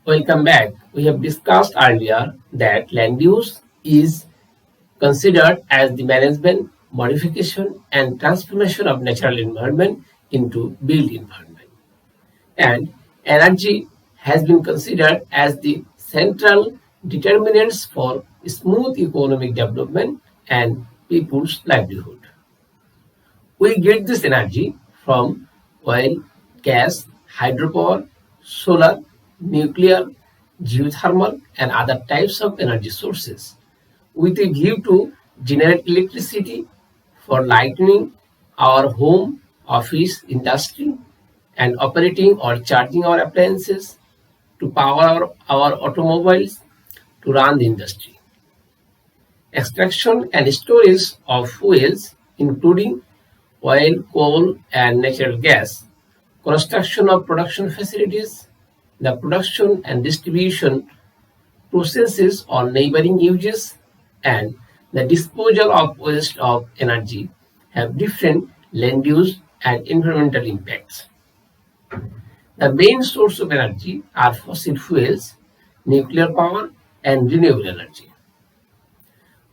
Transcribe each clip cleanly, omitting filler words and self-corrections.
Welcome back. We have discussed earlier that land use is considered as the management, modification, and transformation of natural environment into built environment. And energy has been considered as the central determinants for smooth economic development and people's livelihood. We get this energy from oil, gas, hydropower, solar, nuclear, geothermal, and other types of energy sources with a view to generate electricity for lighting our home, office, industry, and operating or charging our appliances, to power our automobiles, to run the industry. Extraction and storage of fuels, including oil, coal, and natural gas, construction of production facilities, the production and distribution processes or neighboring uses, and the disposal of waste of energy have different land use and environmental impacts. The main source of energy are fossil fuels, nuclear power, and renewable energy.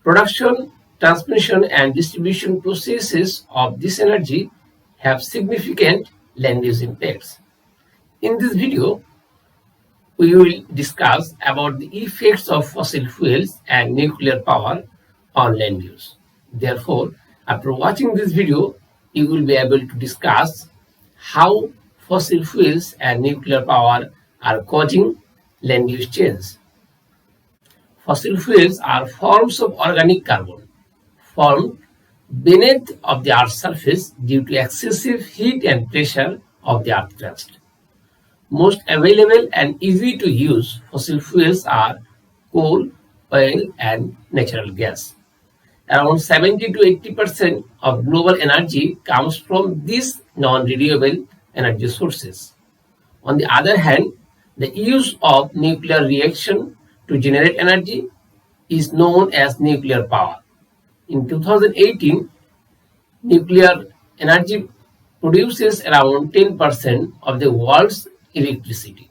Production, transmission, and distribution processes of this energy have significant land use impacts. In this video, we will discuss about the effects of fossil fuels and nuclear power on land use. Therefore, after watching this video, you will be able to discuss how fossil fuels and nuclear power are causing land use change. Fossil fuels are forms of organic carbon formed beneath of the Earth's surface due to excessive heat and pressure of the Earth crust. Most available and easy to use fossil fuels are coal, oil, and natural gas. Around 70 to 80% of global energy comes from these non-renewable energy sources. On the other hand, the use of nuclear reaction to generate energy is known as nuclear power. In 2018, nuclear energy produces around 10% of the world's electricity.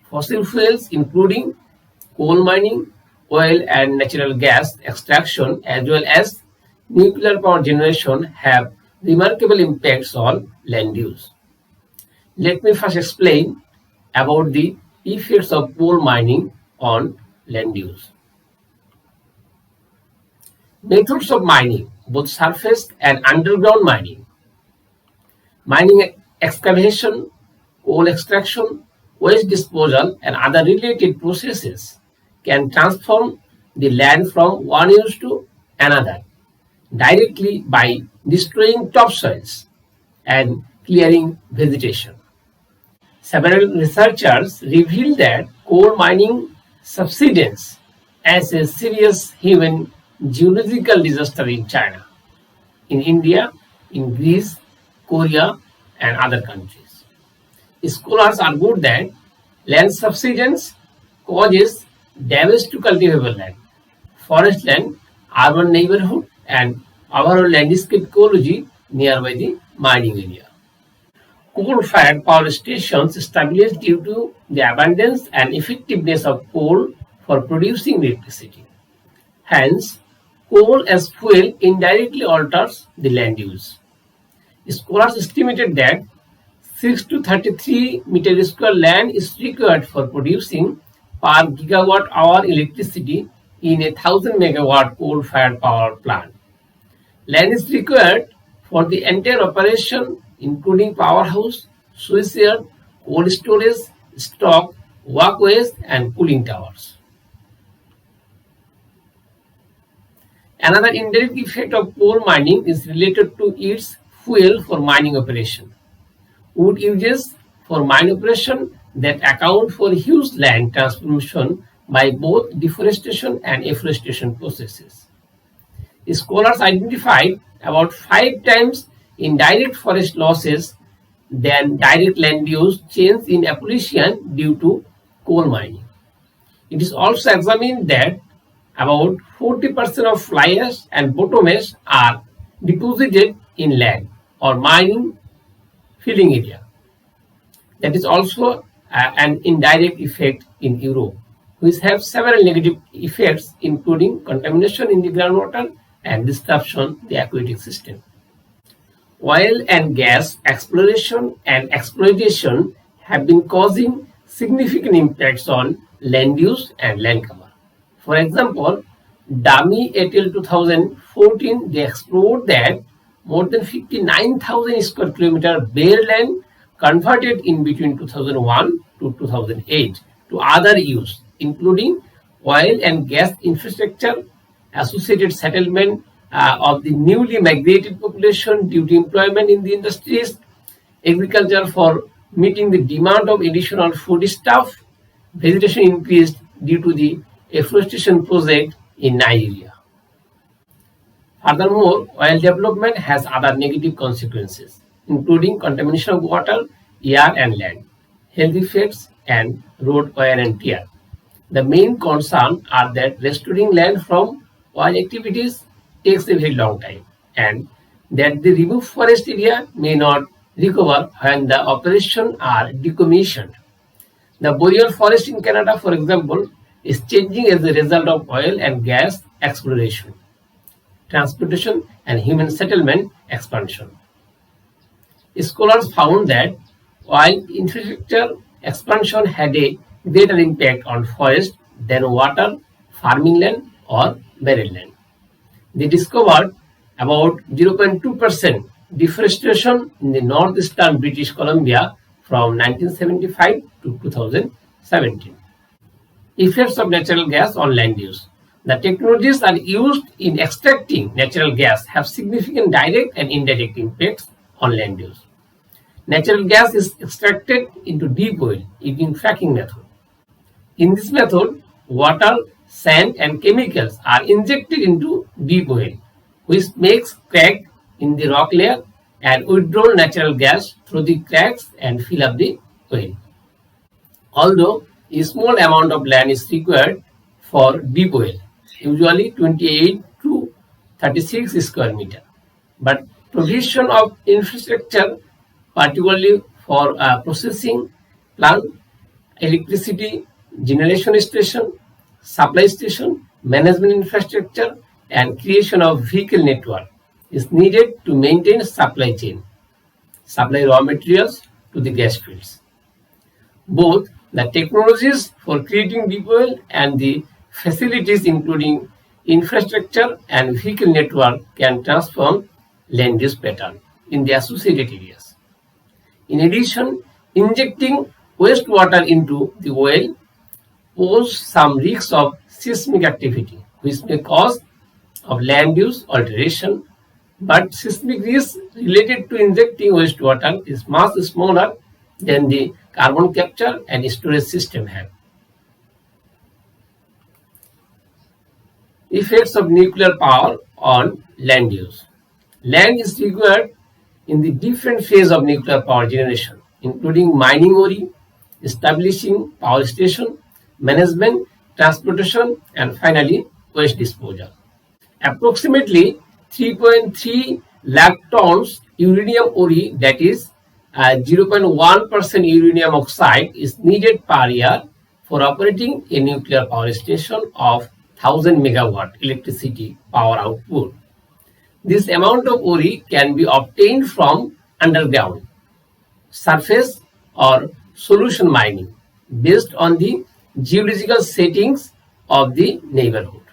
Fossil fuels, including coal mining, oil and natural gas extraction, as well as nuclear power generation, have remarkable impacts on land use. Let me first explain about the effects of coal mining on land use. Methods of mining, both surface and underground mining. Mining excavation, coal extraction, waste disposal, and other related processes can transform the land from one use to another directly by destroying topsoils and clearing vegetation. Several researchers reveal that coal mining subsides as a serious human geological disaster in China, in India, in Greece, Korea, and other countries. Scholars argue that land subsidence causes damage to cultivable land, forest land, urban neighborhood, and overall landscape ecology nearby the mining area. Coal-fired power stations established due to the abundance and effectiveness of coal for producing electricity. Hence, coal as fuel indirectly alters the land use. Scholars estimated that 6 to 33 meter square land is required for producing per gigawatt hour electricity in a 1000 megawatt coal-fired power plant. Land is required for the entire operation, including powerhouse, switchyard, cold storage, stock, walkways, and cooling towers. Another indirect effect of coal mining is related to its fuel for mining operation. Wood uses for mine operation that account for huge land transformation by both deforestation and afforestation processes. Scholars identified about 5 times indirect forest losses than direct land use change in pollution due to coal mining. It is also examined that about 40% of fly ash and bottom ash are deposited in land or mining filling area. That is also and indirect effect in Europe, which have several negative effects, including contamination in the groundwater and disruption in the aquatic system. Oil and gas exploration and exploitation have been causing significant impacts on land use and land cover. For example, Dami et al. 2014, they explored that more than 59,000 square kilometer bare land converted in between 2001 to 2008 to other use, including oil and gas infrastructure, associated settlement of the newly migrated population due to employment in the industries, agriculture for meeting the demand of additional foodstuff, vegetation increased due to the afforestation project in Nigeria. Furthermore, oil development has other negative consequences, including contamination of water, air and land, health effects, and road wear and tear. The main concern are that restoring land from oil activities takes a very long time, and that the removed forest area may not recover when the operations are decommissioned. The boreal forest in Canada, for example, is changing as a result of oil and gas exploration, transportation, and human settlement expansion. Scholars found that oil infrastructure expansion had a greater impact on forest than water, farming land, or buried land. They discovered about 0.2% deforestation in the northeastern British Columbia from 1975 to 2017. Effects of natural gas on land use. The technologies that are used in extracting natural gas have significant direct and indirect impacts on land use. Natural gas is extracted into deep oil using fracking method. In this method, water, sand and chemicals are injected into deep oil, which makes crack in the rock layer and withdraw natural gas through the cracks and fill up the oil. Although a small amount of land is required for deep oil, usually 28 to 36 square meter, but provision of infrastructure, particularly for processing plant, electricity generation station, supply station, management infrastructure, and creation of vehicle network is needed to maintain supply chain, supply raw materials to the gas fields. Both the technologies for creating deep oil and the facilities including infrastructure and vehicle network can transform land use pattern in the associated areas. In addition, injecting wastewater into the oil pose some risks of seismic activity, which may cause of land use alteration, but seismic risk related to injecting wastewater is much smaller than the carbon capture and storage system have. Effects of nuclear power on land use. Land is required in the different phase of nuclear power generation, including mining ore, establishing power station, management, transportation, and finally waste disposal. Approximately 3.3 lakh tons uranium ore, that is 0.1% uranium oxide, is needed per year for operating a nuclear power station of 1000 megawatt electricity power output. This amount of ore can be obtained from underground, surface, or solution mining based on the geological settings of the neighborhood.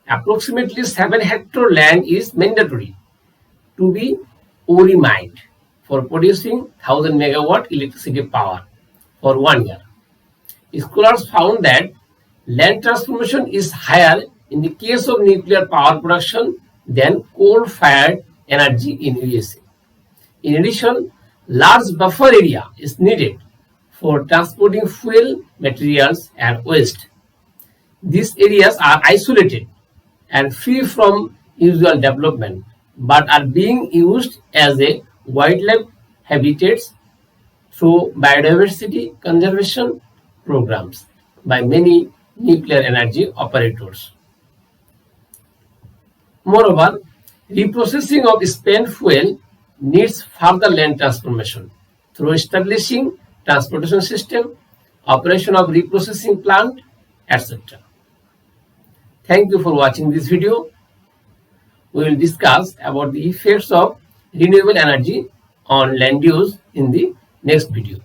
Approximately 7 hectare land is mandatory to be ore mined for producing 1000 megawatt electricity power for 1 year. Scholars found that land transformation is higher in the case of nuclear power production than coal-fired energy in USA. In addition, large buffer area is needed for transporting fuel, materials, and waste. These areas are isolated and free from usual development, but are being used as a wildlife habitats through biodiversity conservation programs by many nuclear energy operators. Moreover, reprocessing of spent fuel needs further land transformation through establishing transportation system, operation of reprocessing plant, etc. Thank you for watching this video. We will discuss about the effects of renewable energy on land use in the next video.